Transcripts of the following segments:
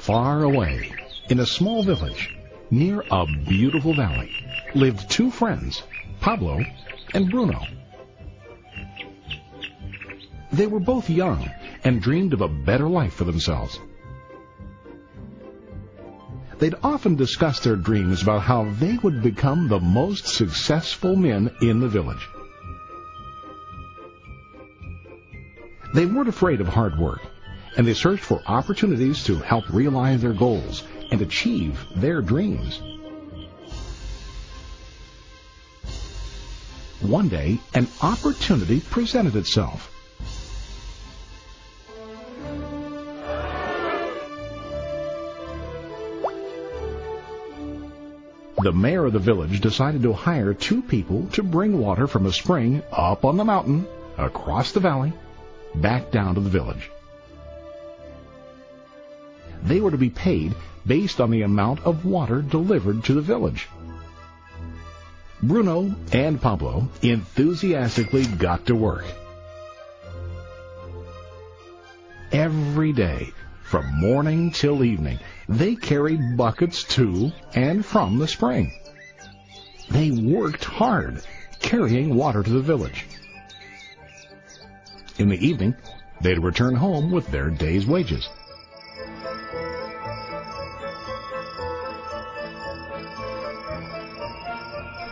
Far away, in a small village, near a beautiful valley, lived two friends, Pablo and Bruno. They were both young and dreamed of a better life for themselves. They'd often discuss their dreams about how they would become the most successful men in the village. They weren't afraid of hard work, and they searched for opportunities to help realize their goals and achieve their dreams. One day, an opportunity presented itself. The mayor of the village decided to hire two people to bring water from a spring up on the mountain, across the valley, back down to the village. They were to be paid based on the amount of water delivered to the village. Bruno and Pablo enthusiastically got to work. Every day, from morning till evening, they carried buckets to and from the spring. They worked hard, carrying water to the village. In the evening, they'd return home with their day's wages.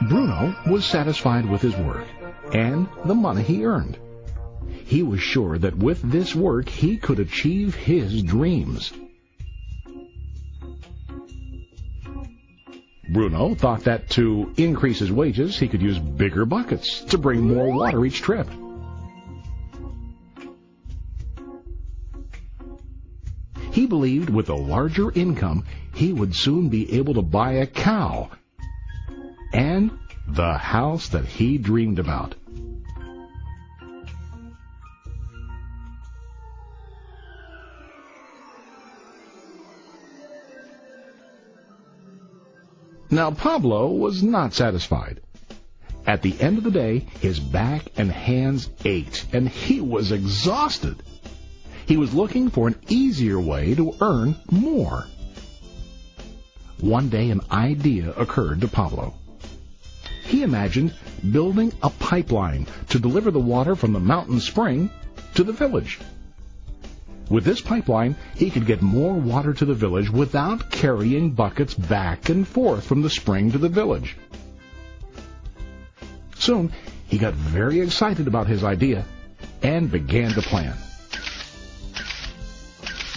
Bruno was satisfied with his work and the money he earned. He was sure that with this work he could achieve his dreams. Bruno thought that to increase his wages, he could use bigger buckets to bring more water each trip. He believed with a larger income, he would soon be able to buy a cow and the house that he dreamed about. Now, Pablo was not satisfied. At the end of the day, his back and hands ached, and he was exhausted. He was looking for an easier way to earn more. One day, an idea occurred to Pablo. He imagined building a pipeline to deliver the water from the mountain spring to the village. With this pipeline, he could get more water to the village without carrying buckets back and forth from the spring to the village. Soon, he got very excited about his idea and began to plan.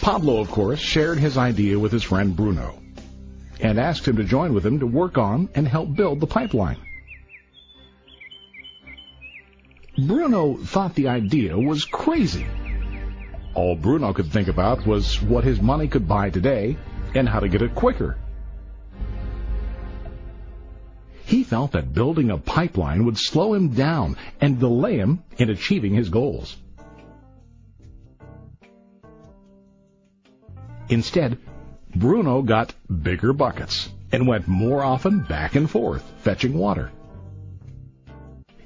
Pablo, of course, shared his idea with his friend Bruno and asked him to join with him to work on and help build the pipeline. Bruno thought the idea was crazy. All Bruno could think about was what his money could buy today and how to get it quicker. He felt that building a pipeline would slow him down and delay him in achieving his goals. Instead, Bruno got bigger buckets and went more often back and forth, fetching water.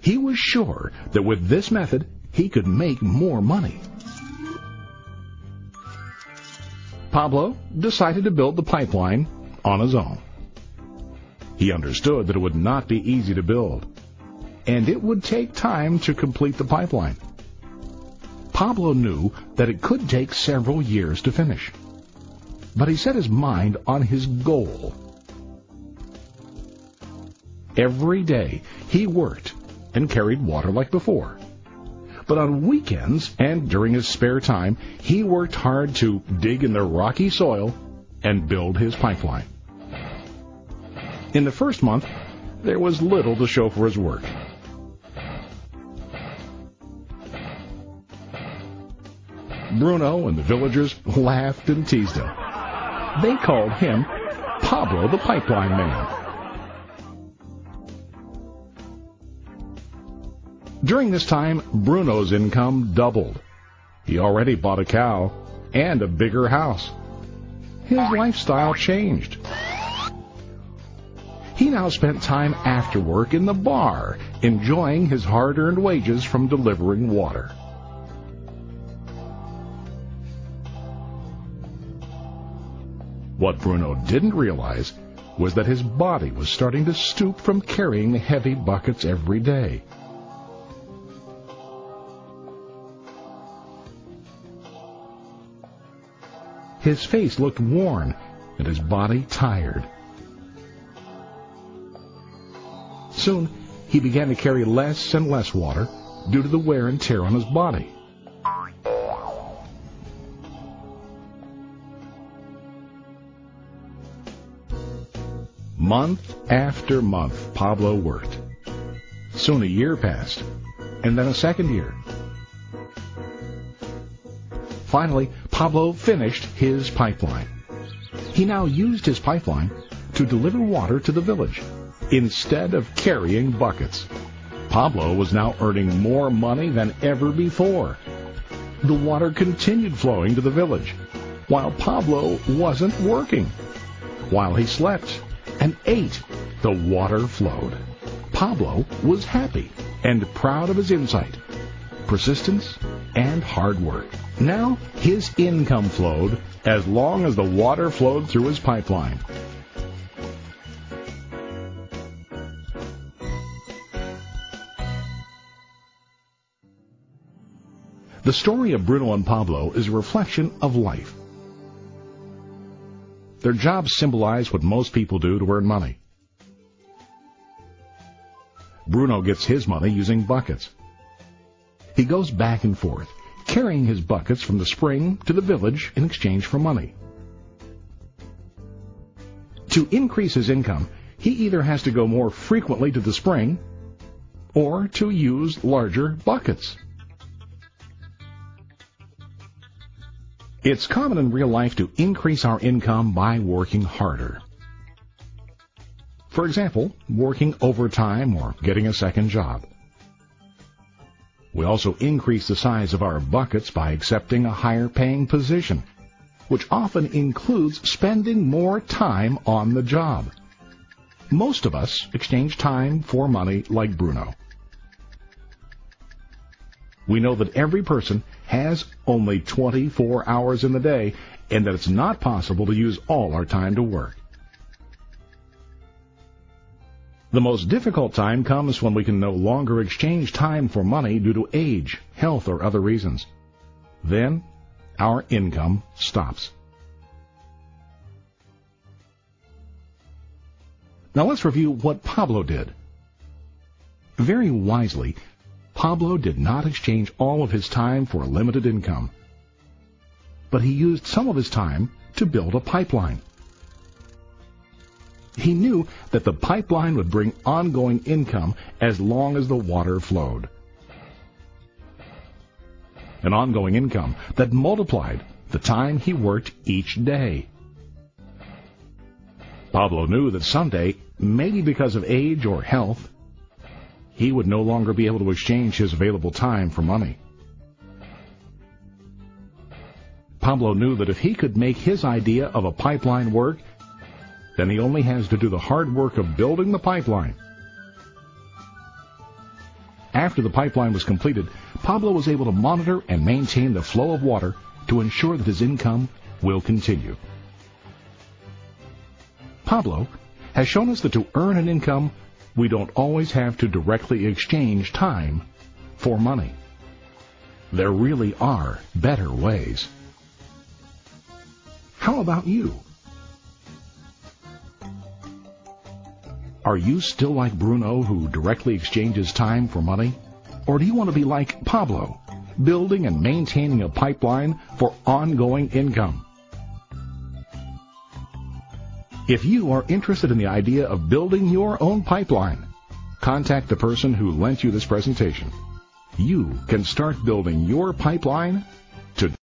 He was sure that with this method, he could make more money. Pablo decided to build the pipeline on his own. He understood that it would not be easy to build, and it would take time to complete the pipeline. Pablo knew that it could take several years to finish, but he set his mind on his goal. Every day he worked and carried water like before. But on weekends and during his spare time, he worked hard to dig in the rocky soil and build his pipeline. In the first month, there was little to show for his work. Bruno and the villagers laughed and teased him. They called him Pablo the Pipeline Man. During this time, Bruno's income doubled. He already bought a cow and a bigger house. His lifestyle changed. He now spent time after work in the bar, enjoying his hard-earned wages from delivering water. What Bruno didn't realize was that his body was starting to stoop from carrying heavy buckets every day. His face looked worn and his body tired. Soon, he began to carry less and less water due to the wear and tear on his body. Month after month, Pablo worked. Soon a year passed, and then a second year. Finally, Pablo finished his pipeline. He now used his pipeline to deliver water to the village instead of carrying buckets. Pablo was now earning more money than ever before. The water continued flowing to the village, while Pablo wasn't working. While he slept and ate, the water flowed. Pablo was happy and proud of his insight, persistence, and hard work. Now his income flowed as long as the water flowed through his pipeline. The story of Bruno and Pablo is a reflection of life. Their jobs symbolize what most people do to earn money. Bruno gets his money using buckets. He goes back and forth, carrying his buckets from the spring to the village in exchange for money. To increase his income, he either has to go more frequently to the spring or to use larger buckets. It's common in real life to increase our income by working harder. For example, working overtime or getting a second job. We also increase the size of our buckets by accepting a higher paying position, which often includes spending more time on the job. Most of us exchange time for money like Bruno. We know that every person has only 24 hours in the day and that it's not possible to use all our time to work. The most difficult time comes when we can no longer exchange time for money due to age, health, or other reasons. Then, our income stops. Now let's review what Pablo did. Very wisely, Pablo did not exchange all of his time for a limited income, but he used some of his time to build a pipeline. He knew that the pipeline would bring ongoing income as long as the water flowed. An ongoing income that multiplied the time he worked each day. Pablo knew that someday, maybe because of age or health, he would no longer be able to exchange his available time for money. Pablo knew that if he could make his idea of a pipeline work, then he only has to do the hard work of building the pipeline. After the pipeline was completed, Pablo was able to monitor and maintain the flow of water to ensure that his income will continue. Pablo has shown us that to earn an income, we don't always have to directly exchange time for money. There really are better ways. How about you? Are you still like Bruno, who directly exchanges time for money? Or do you want to be like Pablo, building and maintaining a pipeline for ongoing income? If you are interested in the idea of building your own pipeline, contact the person who lent you this presentation. You can start building your pipeline today.